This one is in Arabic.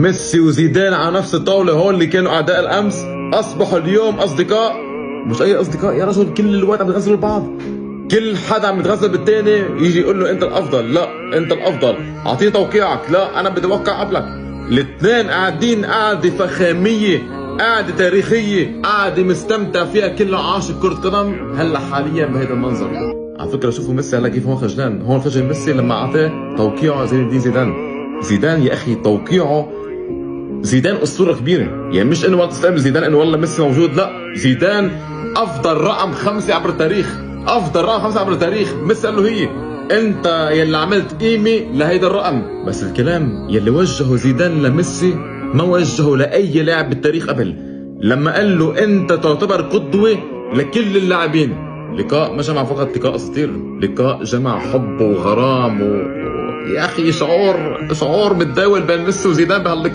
ميسي وزيدان على نفس الطاولة، هون اللي كانوا أعداء الأمس أصبحوا اليوم أصدقاء. مش أي أصدقاء يا رجل، كل الوقت عم يتغزلوا البعض، كل حدا عم يتغزل بالتاني، يجي يقول له أنت الأفضل، لا أنت الأفضل، أعطيني توقيعك، لا أنا بدي أوقع قبلك. الاثنين قاعدين قاعدة فخامية، قاعدة تاريخية، قاعدة مستمتع فيها كل عاشق كرة قدم هلا حاليا بهذا المنظر. على فكرة شوفوا ميسي هلا كيف هون خجلان، هون خجل ميسي لما أعطاه توقيعه زين الدين زيدان. زيدان يا أخي توقيعه، زيدان اسطوره كبيره، يعني مش انه وقت تستقبل زيدان انه والله ميسي موجود، لا زيدان افضل رقم 5 عبر التاريخ، افضل رقم 5 عبر التاريخ. ميسي قال له هي انت يلي عملت قيمه لهيدا الرقم. بس الكلام يلي وجهه زيدان لميسي ما وجهه لاي لاعب بالتاريخ قبل، لما قال له انت تعتبر قدوه لكل اللاعبين. لقاء ما جمع فقط لقاء اساطير، لقاء جمع حب وغرام يا اخي شعور متداول بين ميسي وزيدان بهاللقاء.